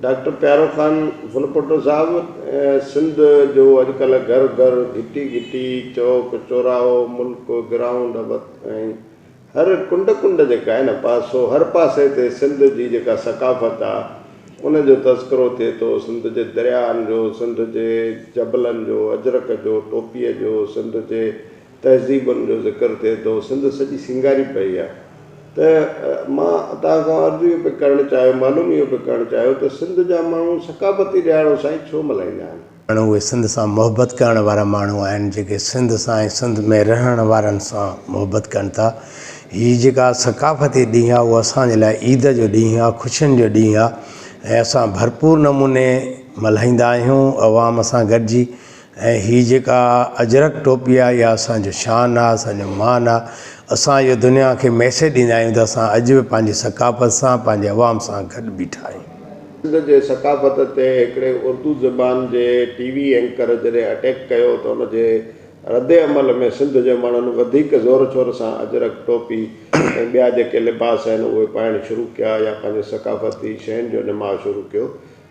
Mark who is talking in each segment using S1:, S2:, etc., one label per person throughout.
S1: Doctor प्यारो ख़ान फुलपोटो साहब, सिंध जो अॼुकल्ह घर घर घिटी घिटी चौक चौराहो मुल्क ग्राउंड ऐं हर कुंड कुंड जेका आहे न पासो हर पासे ते सिंध जी जेका सकाफ़त आहे उन जो तज़किरो थिए थो। सिंध जे दरियाहनि जो, सिंध जे जबलनि जो, अजरक जो, टोपीअ जो, सिंध जे तहज़ीबुनि जो ज़िक्र थिए थो। सिंध सॼी सिंगारी पई आहे। त मां तव्हां खां अर्ज़ु इहो पियो करणु चाहियो, मालूम इहो पियो करणु चाहियो त सिंध जा माण्हू सकाफ़ती ॾियारो साईं छो मल्हाईंदा आहिनि?
S2: माण्हू उहे सिंध सां मुहबत करण वारा माण्हू आहिनि, जेके सिंध सां ऐं सिंध में रहण वारनि सां मुहबत कनि था। हीअ जेका सकाफ़ती ॾींहुं आहे उहो असांजे लाइ ईद जो ॾींहुं आहे, ख़ुशियुनि जो ॾींहुं आहे ऐं असां भरपूर नमूने मल्हाईंदा आहियूं अवाम सां गॾिजी। ऐं हीअ जेका अजरक टोपी आहे इहा असांजो शान आहे, असांजो मान आहे। असां इहो दुनिया खे मैसेज ॾींदा आहियूं त असां अॼु बि पंहिंजी सकाफ़त सां पंहिंजे अवाम सां गॾु बीठा आहियूं।
S1: सिंध जे सकाफ़त ते हिकिड़े उर्दू ज़बान जे टीवी एंकर जॾहिं अटैक कयो त उनजे रद्द अमल में सिंध जे माण्हुनि वधीक ज़ोर शोर सां अजरक टोपी ऐं ॿिया जेके लिबास आहिनि उहे पाइणु शुरू कया या पंहिंजे सकाफ़ती शयुनि जो निमाउ शुरू कयो।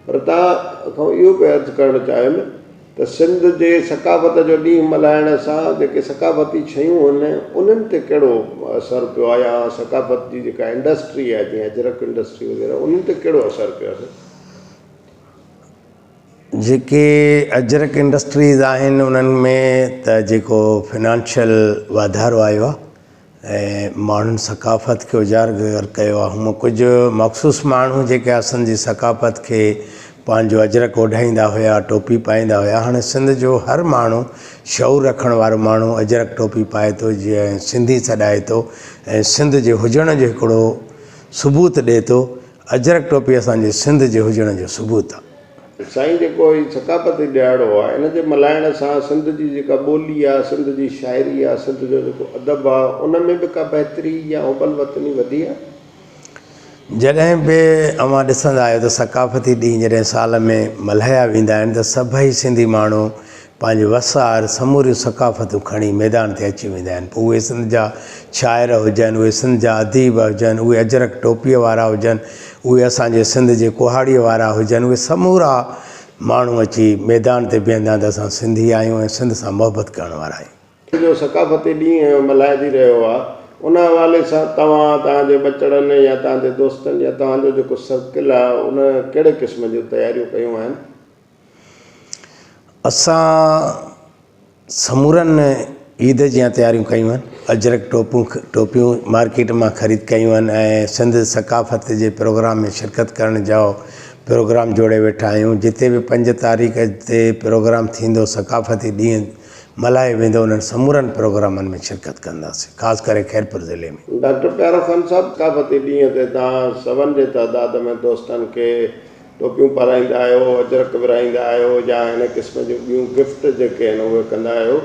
S1: पर तव्हां खां इहो पिया अर्ज़ु करणु चाहियुमि त सिंध जे सकाफ़त जो ॾींहुं मल्हाइण सां जेके सकाफ़ती शयूं आहिनि उन्हनि ते कहिड़ो असरु पियो आहे, या सकाफ़त जी जेका इंडस्ट्री आहे जीअं अजरक इंडस्ट्री वग़ैरह उन्हनि ते कहिड़ो असरु पियो आहे?
S2: जेके अजरक इंडस्ट्रीज़ आहिनि उन्हनि में त जेको फिनांशियल वाधारो आयो आहे ऐं माण्हुनि सकाफ़त खे उजागर कयो आहे। हूअं कुझु मख़सूस माण्हू जेके असांजी सकाफ़त खे पंहिंजो अजरक ओढ़ाईंदा हुया, टोपी पाईंदा हुया। हाणे सिंध जो हर माण्हू शऊर रखण वारो माण्हू अजरक टोपी पाए थो, जीअं सिंधी सॾाए थो ऐं सिंध जे हुजण जो हिकिड़ो सबूत ॾिए थो। अजरक टोपी असांजे सिंध जे हुजण जो सबूत आहे।
S1: साईं, जेको हीउ सकाफ़ती ॾियारो आहे इन जे मल्हाइण सां सिंध जी जेका ॿोली आहे, सिंध जी शाइरी आहे, सिंध जो जेको अदब आहे उन में बि का बहितरी या हुबल वतनी वधी आहे?
S2: जॾहिं बि अव्हां ॾिसंदा आहियो त सकाफ़ती ॾींहुं जॾहिं साल में मल्हाया वेंदा आहिनि त सभई सिंधी माण्हू पंहिंजे वसार समूरियूं सकाफ़तूं खणी मैदान ते अची वेंदा आहिनि। पोइ उहे सिंध जा शाइर हुजनि, उहे सिंध जा अदीब हुजनि, उहे अजरक टोपीअ वारा हुजनि, उहे असांजे सिंध जे कुहाड़ीअ वारा हुजनि, उहे समूरा माण्हू अची मैदान ते बीहंदा आहिनि त असां सिंधी आहियूं ऐं सिंध सां मुहबत करण वारा आहियूं।
S1: जो सकाफ़ती ॾींहुं मल्हाइजी रहियो आहे उन हवाले सां तव्हां, तव्हांजे ॿचड़नि या तव्हांजे दोस्तनि या तव्हांजो जेको सर्किल आहे उन कहिड़े क़िस्म जूं तयारियूं कयूं आहिनि?
S2: असां समूरनि ईद जी तयारियूं कयूं आहिनि। अजरक टोपियूं मार्केट मां ख़रीद कयूं आहिनि ऐं सिंध सकाफ़त जे प्रोग्राम में शिरकत करण जो प्रोग्राम जोड़े वेठा आहियूं। जिते बि 5 तारीख़ ते प्रोग्राम थींदो, सकाफ़ती ॾींहुं मल्हाए वेंदो, उन्हनि समूरनि प्रोग्रामनि में शिरकत कंदासीं, ख़ासि करे खैरपुर ज़िले में।
S1: डॉक्टर प्यारो ख़ान साहब, सकाफ़ती ॾींहं ते तव्हां सभनि जे तइदाद में दोस्तनि खे टोपियूं पाराईंदा आहियो, अजरक विराईंदा आहियो या हिन क़िस्म जूं ॿियूं गिफ्ट जेके आहिनि उहे कंदा आहियो,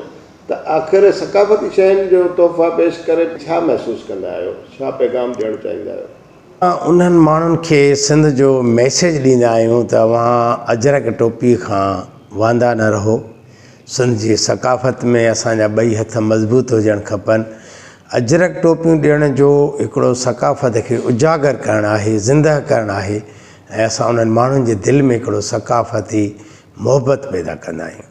S1: त आख़िर सकाफ़ती शयुनि जो तोहफ़ा पेश करे छा महसूसु कंदा आहियो, छा पैगाम ॾियणु चाहींदा आहियो?
S2: उन्हनि माण्हुनि खे सिंध जो मैसेज ॾींदा आहियूं त तव्हां अजरक टोपी खां वांदा न रहो। सिंध जी सकाफ़त में असांजा 2 हथ मज़बूत हुजणु खपनि। अजरक टोपियूं ॾियण जो हिकिड़ो सकाफ़त खे उजागर करणु आहे, ज़िंदह करणु आहे ऐं असां उन्हनि माण्हुनि जे दिलि में हिकिड़ो सकाफ़ती मुहबत पैदा कंदा आहियूं।